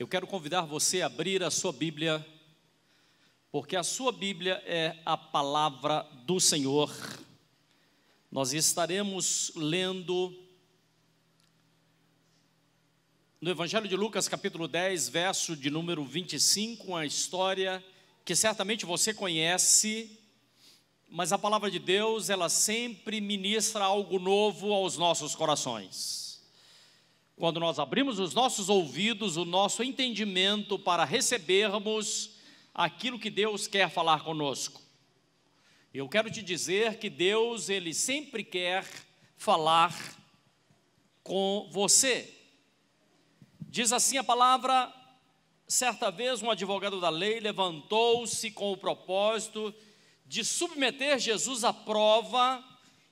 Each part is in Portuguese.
Eu quero convidar você a abrir a sua Bíblia, porque a sua Bíblia é a palavra do Senhor. Nós estaremos lendo no Evangelho de Lucas, capítulo 10, verso de número 25, uma história que certamente você conhece, mas a palavra de Deus, ela sempre ministra algo novo aos nossos corações. Quando nós abrimos os nossos ouvidos, o nosso entendimento para recebermos aquilo que Deus quer falar conosco. Eu quero te dizer que Deus, Ele sempre quer falar com você. Diz assim a palavra: certa vez um advogado da lei levantou-se com o propósito de submeter Jesus à prova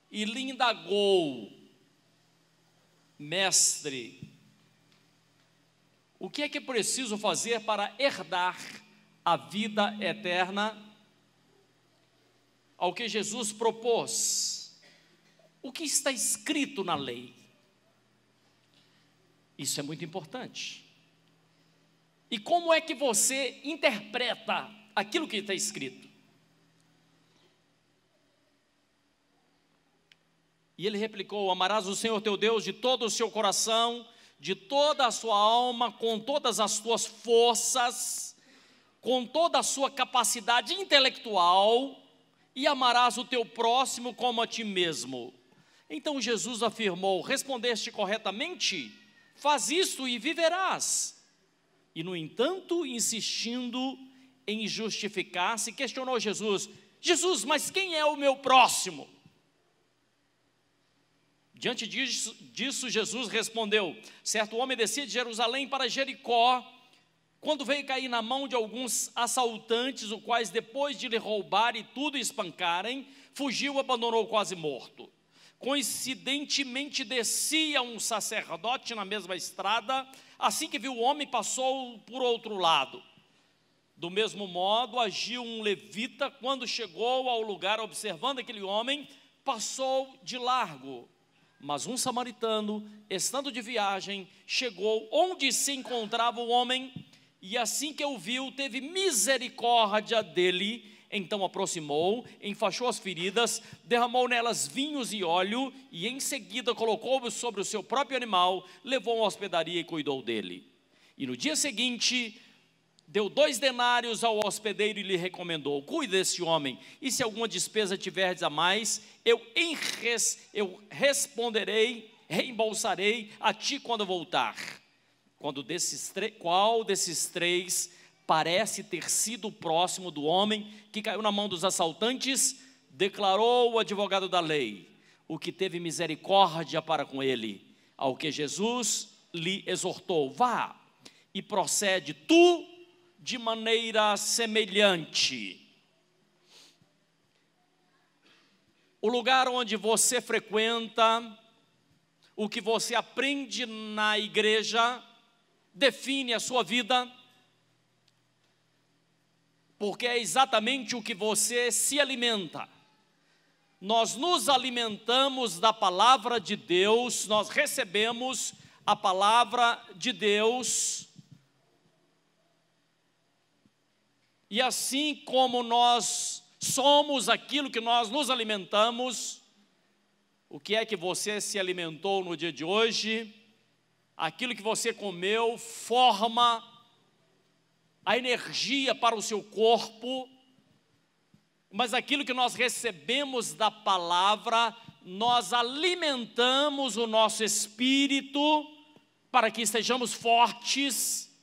e lhe indagou: mestre, o que é preciso fazer para herdar a vida eterna? Ao que Jesus propôs: o que está escrito na lei? Isso é muito importante. E como é que você interpreta aquilo que está escrito? E ele replicou: amarás o Senhor teu Deus de todo o seu coração, de toda a sua alma, com todas as tuas forças, com toda a sua capacidade intelectual, e amarás o teu próximo como a ti mesmo. Então Jesus afirmou: respondeste corretamente, faz isto e viverás. E no entanto, insistindo em justificar-se, questionou Jesus: mas quem é o meu próximo? Diante disso, Jesus respondeu: certo homem descia de Jerusalém para Jericó, quando veio cair na mão de alguns assaltantes, os quais, depois de lhe roubar e tudo espancarem, fugiu e abandonou quase morto. Coincidentemente descia um sacerdote na mesma estrada, assim que viu o homem, passou por outro lado. Do mesmo modo, agiu um levita, quando chegou ao lugar, observando aquele homem, passou de largo. Mas um samaritano, estando de viagem, chegou onde se encontrava o homem, e assim que o viu, teve misericórdia dele. Então aproximou, enfaixou as feridas, derramou nelas vinhos e óleo, e em seguida colocou-o sobre o seu próprio animal, levou à hospedaria e cuidou dele. E no dia seguinte, deu 2 denários ao hospedeiro e lhe recomendou: cuide desse homem, e se alguma despesa tiverdes a mais, eu reembolsarei a ti quando voltar. Qual desses 3 parece ter sido o próximo do homem que caiu na mão dos assaltantes? Declarou o advogado da lei: o que teve misericórdia para com ele. Ao que Jesus lhe exortou: vá e procede tu de maneira semelhante. O lugar onde você frequenta, o que você aprende na igreja, define a sua vida, porque é exatamente o que você se alimenta. Nós nos alimentamos da palavra de Deus, nós recebemos a palavra de Deus, e assim como nós somos aquilo que nós nos alimentamos, o que é que você se alimentou no dia de hoje? Aquilo que você comeu forma a energia para o seu corpo, mas aquilo que nós recebemos da palavra, nós alimentamos o nosso espírito para que estejamos fortes,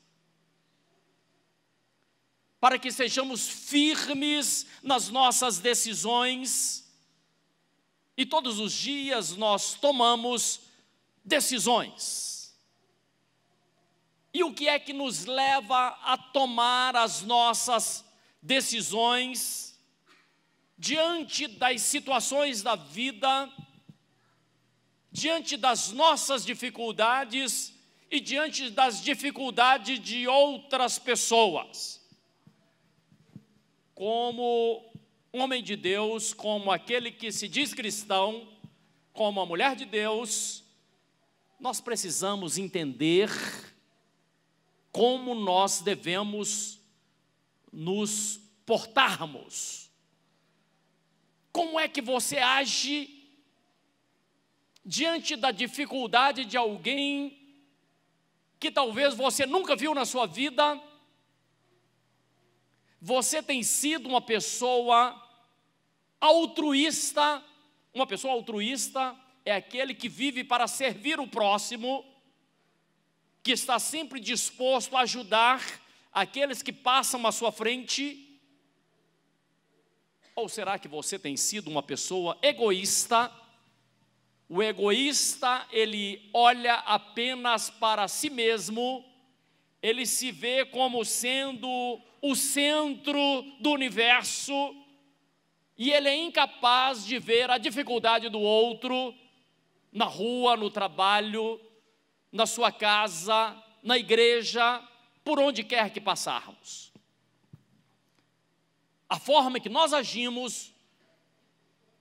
para que sejamos firmes nas nossas decisões, e todos os dias nós tomamos decisões. E o que é que nos leva a tomar as nossas decisões diante das situações da vida, diante das nossas dificuldades e diante das dificuldades de outras pessoas? Como homem de Deus, como aquele que se diz cristão, como a mulher de Deus, nós precisamos entender como nós devemos nos portarmos. Como é que você age diante da dificuldade de alguém que talvez você nunca viu na sua vida? Você tem sido uma pessoa altruísta. Uma pessoa altruísta é aquele que vive para servir o próximo, que está sempre disposto a ajudar aqueles que passam à sua frente? Ou será que você tem sido uma pessoa egoísta? O egoísta, ele olha apenas para si mesmo, ele se vê como sendo o centro do universo, e ele é incapaz de ver a dificuldade do outro, na rua, no trabalho, na sua casa, na igreja, por onde quer que passarmos. A forma que nós agimos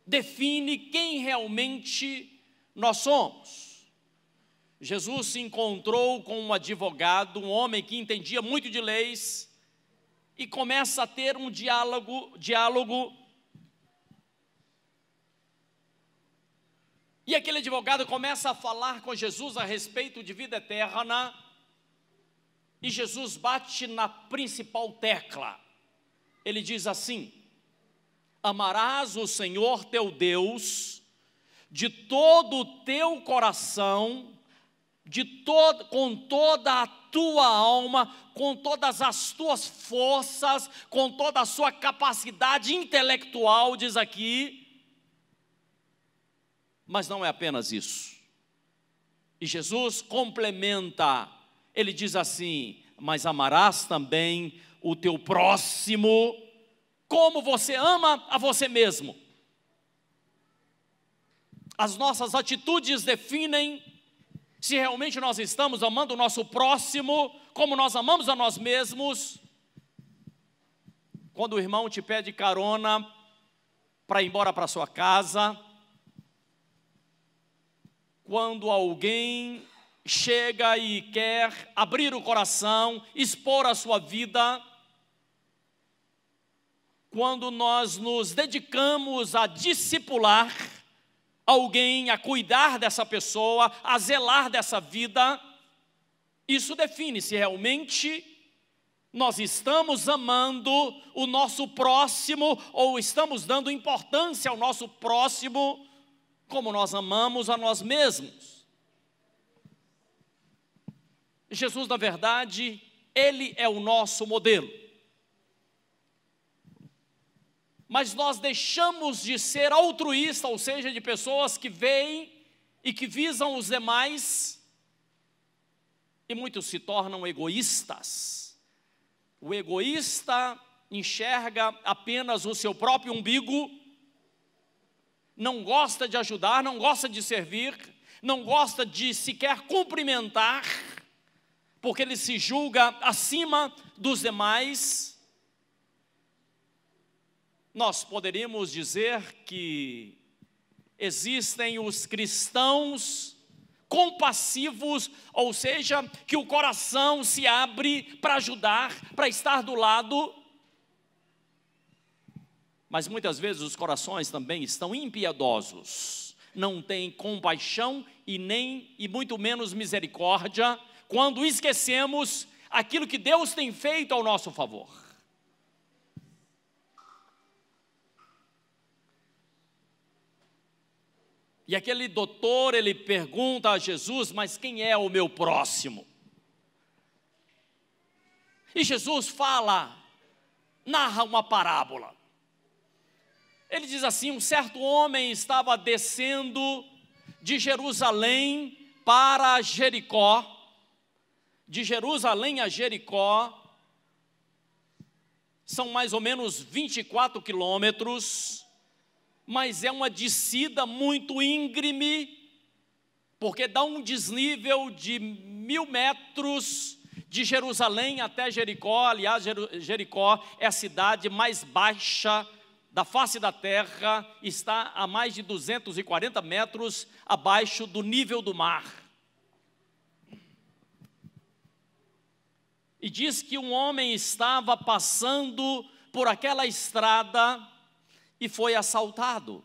define quem realmente nós somos. Jesus se encontrou com um advogado, um homem que entendia muito de leis, e começa a ter um diálogo. E aquele advogado começa a falar com Jesus a respeito de vida eterna, e Jesus bate na principal tecla. Ele diz assim: amarás o Senhor teu Deus de todo o teu coração, com toda a tua alma, com todas as tuas forças, com toda a sua capacidade intelectual, diz aqui. Mas não é apenas isso. E Jesus complementa, ele diz assim: mas amarás também o teu próximo, como você ama a você mesmo. As nossas atitudes definem se realmente nós estamos amando o nosso próximo, como nós amamos a nós mesmos. Quando o irmão te pede carona para ir embora para sua casa, quando alguém chega e quer abrir o coração, expor a sua vida, quando nós nos dedicamos a discipular alguém, a cuidar dessa pessoa, a zelar dessa vida, isso define se realmente nós estamos amando o nosso próximo ou estamos dando importância ao nosso próximo como nós amamos a nós mesmos. Jesus, na verdade, ele é o nosso modelo. Mas nós deixamos de ser altruísta, ou seja, de pessoas que veem e que visam os demais, e muitos se tornam egoístas. O egoísta enxerga apenas o seu próprio umbigo, não gosta de ajudar, não gosta de servir, não gosta de sequer cumprimentar, porque ele se julga acima dos demais. Nós poderíamos dizer que existem os cristãos compassivos, ou seja, que o coração se abre para ajudar, para estar do lado. Mas muitas vezes os corações também estão impiedosos, não têm compaixão e muito menos misericórdia, quando esquecemos aquilo que Deus tem feito ao nosso favor. E aquele doutor, ele pergunta a Jesus: mas quem é o meu próximo? E Jesus narra uma parábola. Ele diz assim: um certo homem estava descendo de Jerusalém para Jericó. De Jerusalém a Jericó são mais ou menos 24 quilômetros, mas é uma descida muito íngreme, porque dá um desnível de 1000 metros de Jerusalém até Jericó. Aliás, Jericó é a cidade mais baixa da face da terra, está a mais de 240 metros abaixo do nível do mar. E diz que um homem estava passando por aquela estrada e foi assaltado.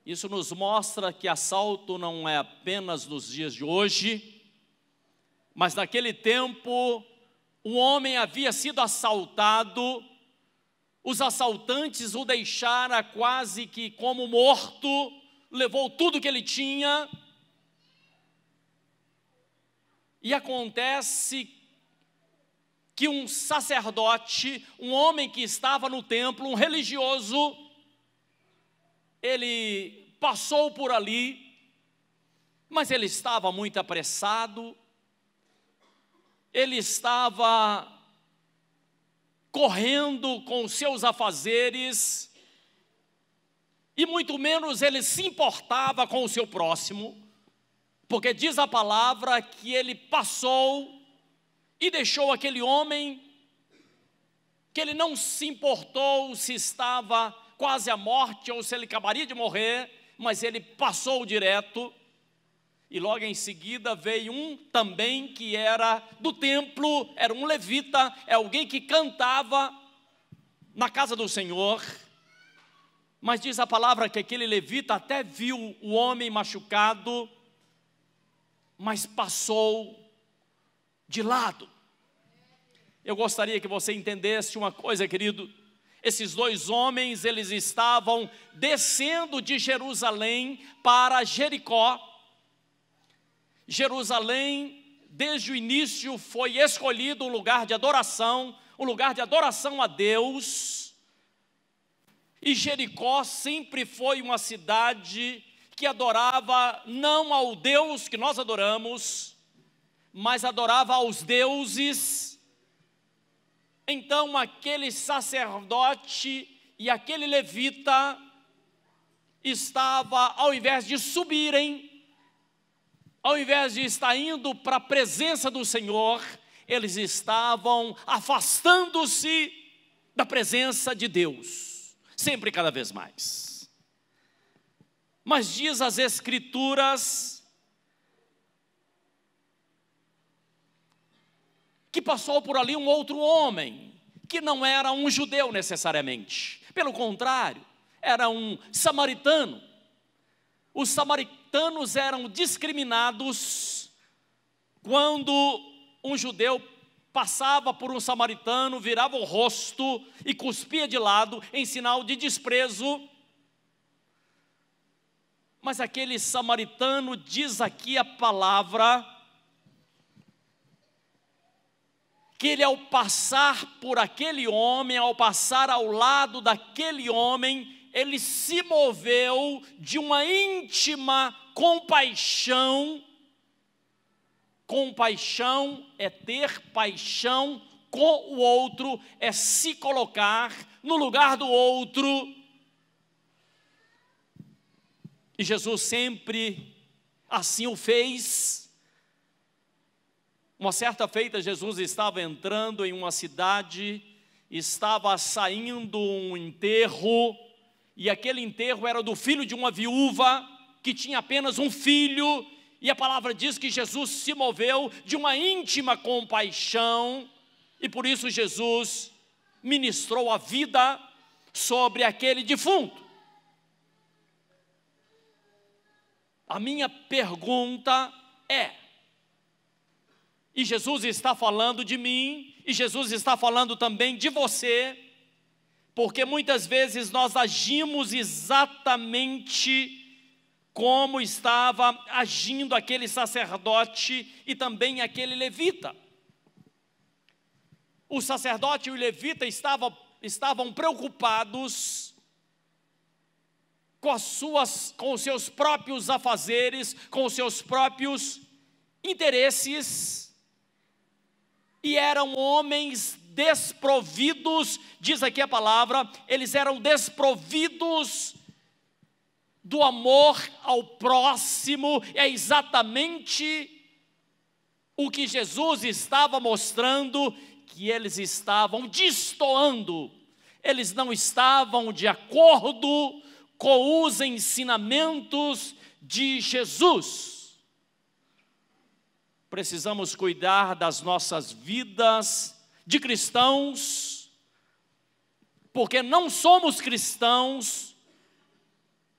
Isso nos mostra que assalto não é apenas nos dias de hoje, mas naquele tempo um homem havia sido assaltado, os assaltantes o deixaram quase que como morto, levou tudo que ele tinha. E acontece que um sacerdote, um homem que estava no templo, um religioso, ele passou por ali, mas ele estava muito apressado, ele estava correndo com os seus afazeres, e muito menos ele se importava com o seu próximo, porque diz a palavra que ele passou e deixou aquele homem, que ele não se importou se estava quase à morte ou se ele acabaria de morrer, mas ele passou direto. E logo em seguida veio um também que era do templo, era um levita, é alguém que cantava na casa do Senhor. Mas diz a palavra que aquele levita até viu o homem machucado, mas passou de lado. Eu gostaria que você entendesse uma coisa, querido. Esses dois homens, eles estavam descendo de Jerusalém para Jericó. Jerusalém, desde o início, foi escolhido um lugar de adoração a Deus. E Jericó sempre foi uma cidade que adorava não ao Deus que nós adoramos, mas adorava aos deuses. Então aquele sacerdote e aquele levita estava, ao invés de subirem, ao invés de estar indo para a presença do Senhor, eles estavam afastando-se da presença de Deus, sempre cada vez mais. Mas diz as Escrituras que passou por ali um outro homem, que não era um judeu necessariamente, pelo contrário, era um samaritano. Os samaritanos eram discriminados quando um judeu passava por um samaritano, virava o rosto e cuspia de lado em sinal de desprezo. Mas aquele samaritano, diz aqui a palavra, que ele, ao passar por aquele homem, ao passar ao lado daquele homem, ele se moveu de uma íntima compaixão. Compaixão é ter paixão com o outro, é se colocar no lugar do outro. E Jesus sempre assim o fez. Uma certa feita, Jesus estava entrando em uma cidade, estava saindo um enterro, e aquele enterro era do filho de uma viúva, que tinha apenas um filho, e a palavra diz que Jesus se moveu de uma íntima compaixão, e por isso Jesus ministrou a vida sobre aquele defunto. A minha pergunta é, e Jesus está falando de mim, e Jesus está falando também de você, porque muitas vezes nós agimos exatamente como estava agindo aquele sacerdote e também aquele levita. O sacerdote e o levita estavam preocupados com os seus próprios afazeres, com os seus próprios interesses, e eram homens desprovidos, diz aqui a palavra, eles eram desprovidos do amor ao próximo. É exatamente o que Jesus estava mostrando, que eles estavam destoando, eles não estavam de acordo com os ensinamentos de Jesus. precisamos cuidar das nossas vidas de cristãos, porque não somos cristãos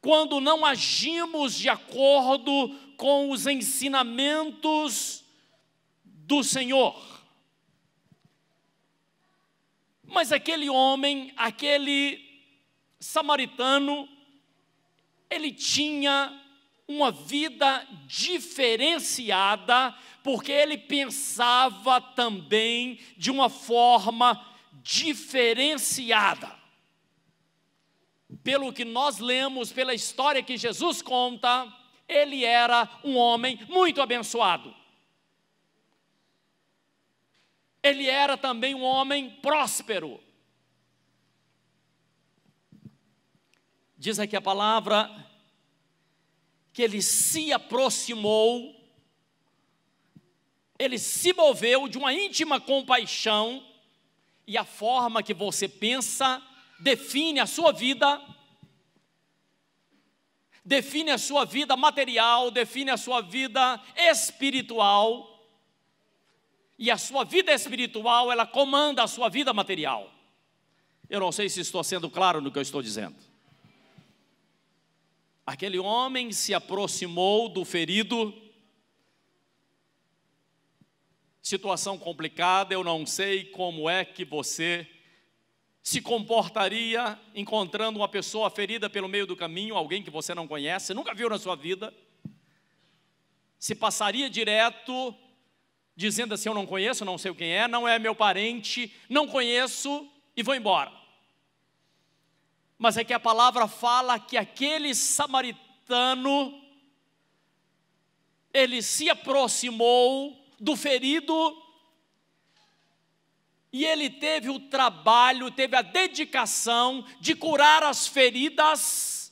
quando não agimos de acordo com os ensinamentos do Senhor. Mas aquele homem, aquele samaritano, ele tinha uma vida diferenciada, porque ele pensava também de uma forma diferenciada. Pelo que nós lemos, pela história que Jesus conta, ele era um homem muito abençoado. Ele era também um homem próspero. Diz aqui a palavra que ele se aproximou, ele se moveu de uma íntima compaixão, e a forma que você pensa define a sua vida, define a sua vida material, define a sua vida espiritual, e a sua vida espiritual, ela comanda a sua vida material. Eu não sei se estou sendo claro no que eu estou dizendo. Aquele homem se aproximou do ferido. Situação complicada, eu não sei como é que você se comportaria encontrando uma pessoa ferida pelo meio do caminho, alguém que você não conhece, nunca viu na sua vida. Se passaria direto, dizendo assim: eu não conheço, não sei quem é, não é meu parente, não conheço, e vou embora. Mas é que a palavra fala que aquele samaritano, ele se aproximou do ferido, e ele teve o trabalho, teve a dedicação de curar as feridas,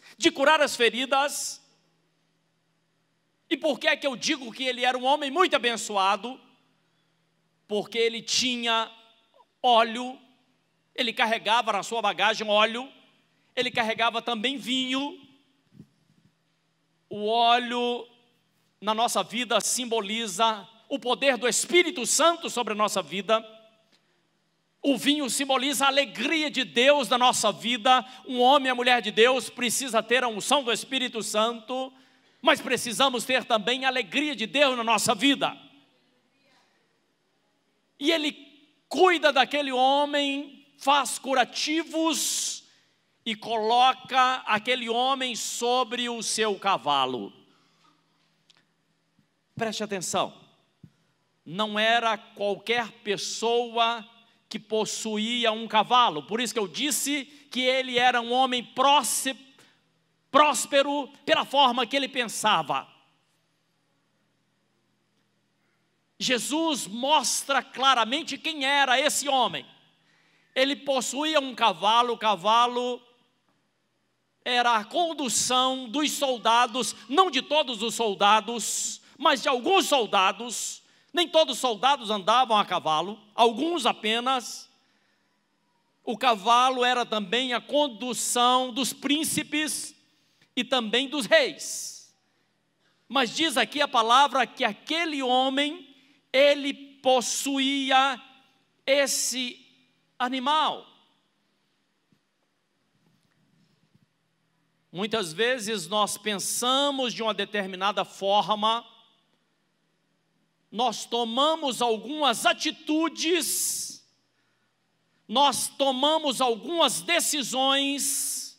E por que é que eu digo que ele era um homem muito abençoado? Porque ele tinha óleo, ele carregava na sua bagagem óleo, ele carregava também vinho. O óleo na nossa vida simboliza o poder do Espírito Santo sobre a nossa vida. O vinho simboliza a alegria de Deus na nossa vida. Um homem e a mulher de Deus precisa ter a unção do Espírito Santo, mas precisamos ter também a alegria de Deus na nossa vida. E ele cuida daquele homem, faz curativos e coloca aquele homem sobre o seu cavalo. Preste atenção, não era qualquer pessoa que possuía um cavalo. Por isso que eu disse que ele era um homem próspero pela forma que ele pensava. Jesus mostra claramente quem era esse homem. Ele possuía um cavalo, o cavalo era a condução dos soldados, não de todos os soldados, mas de alguns soldados. Nem todos os soldados andavam a cavalo, alguns apenas. O cavalo era também a condução dos príncipes e também dos reis. Mas diz aqui a palavra que aquele homem, ele possuía esse animal. Muitas vezes nós pensamos de uma determinada forma, nós tomamos algumas atitudes, nós tomamos algumas decisões,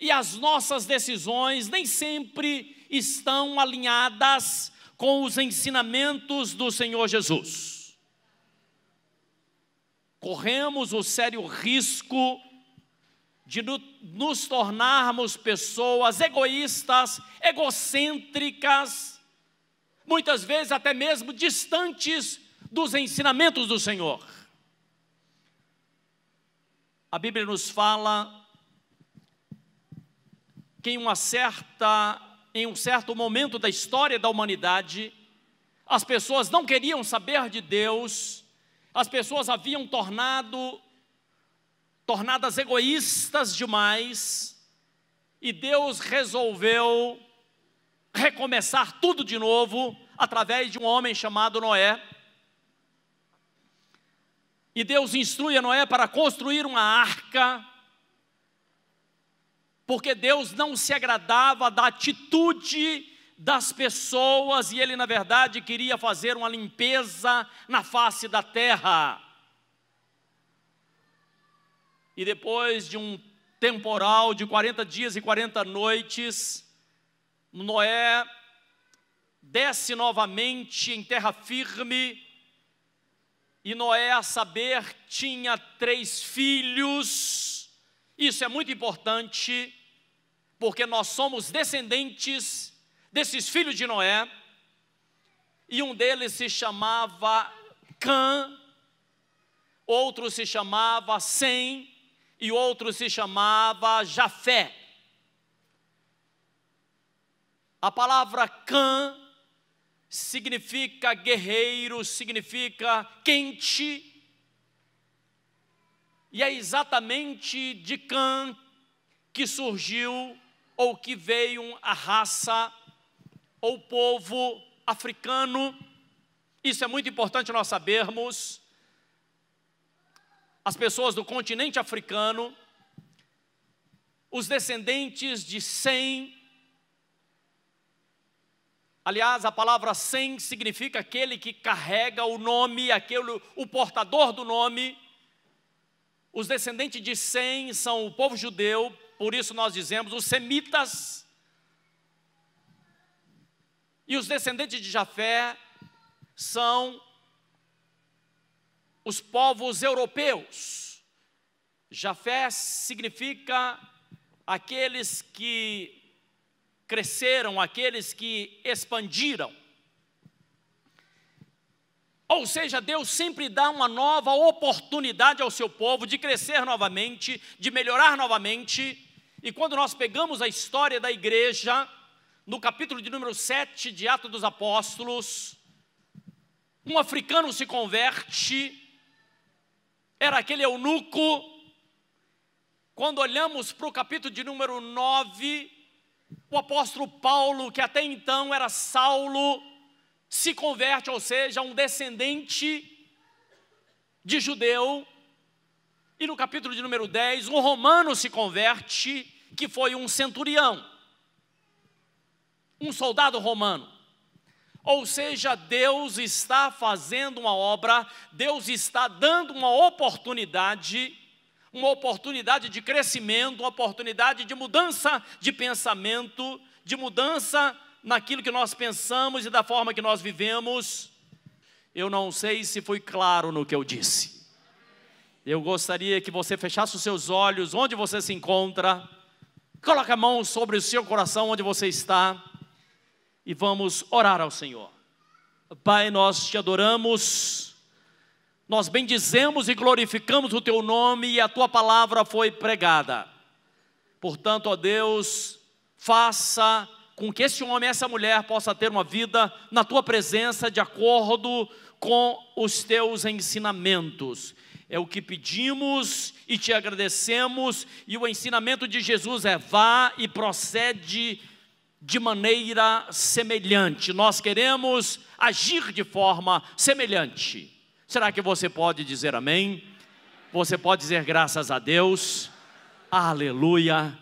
e as nossas decisões nem sempre estão alinhadas com os ensinamentos do Senhor Jesus. Corremos o sério risco de nos tornarmos pessoas egoístas, egocêntricas, muitas vezes até mesmo distantes dos ensinamentos do Senhor. A Bíblia nos fala que em um certo momento da história da humanidade, as pessoas não queriam saber de Deus, as pessoas haviam tornadas egoístas demais, e Deus resolveu recomeçar tudo de novo através de um homem chamado Noé. E Deus instrui a Noé para construir uma arca, porque Deus não se agradava da atitude das pessoas, e Ele, na verdade, queria fazer uma limpeza na face da terra. E depois de um temporal de 40 dias e 40 noites, Noé desce novamente em terra firme, e Noé, a saber, tinha 3 filhos. Isso é muito importante, porque nós somos descendentes desses filhos de Noé, e um deles se chamava Cã, outro se chamava Sem, e outro se chamava Jafé. A palavra Cã significa guerreiro, significa quente, e é exatamente de Cã que surgiu, ou que veio a raça, ou povo africano. Isso é muito importante nós sabermos. As pessoas do continente africano, os descendentes de Sem. Aliás, a palavra Sem significa aquele que carrega o nome, o portador do nome. Os descendentes de Sem são o povo judeu, por isso nós dizemos os semitas. E os descendentes de Jafé são os povos europeus. Jafé significa aqueles que cresceram, aqueles que expandiram. Ou seja, Deus sempre dá uma nova oportunidade ao seu povo de crescer novamente, de melhorar novamente. E quando nós pegamos a história da igreja, no capítulo de número 7 de Atos dos Apóstolos, um africano se converte, era aquele eunuco. Quando olhamos para o capítulo de número 9, o apóstolo Paulo, que até então era Saulo, se converte, ou seja, um descendente de judeu. E no capítulo de número 10, um romano se converte, que foi um centurião, um soldado romano. Ou seja, Deus está fazendo uma obra, Deus está dando uma oportunidade de crescimento, uma oportunidade de mudança de pensamento, de mudança naquilo que nós pensamos e da forma que nós vivemos. Eu não sei se fui claro no que eu disse. Eu gostaria que você fechasse os seus olhos onde você se encontra, coloque a mão sobre o seu coração onde você está, e vamos orar ao Senhor. Pai, nós te adoramos, nós bendizemos e glorificamos o teu nome, e a tua palavra foi pregada. Portanto, ó Deus, faça com que esse homem, essa mulher possa ter uma vida na tua presença de acordo com os teus ensinamentos. É o que pedimos e te agradecemos, e o ensinamento de Jesus é: vá e procede de maneira semelhante. Nós queremos agir de forma semelhante. Será que você pode dizer amém? Você pode dizer graças a Deus? Aleluia.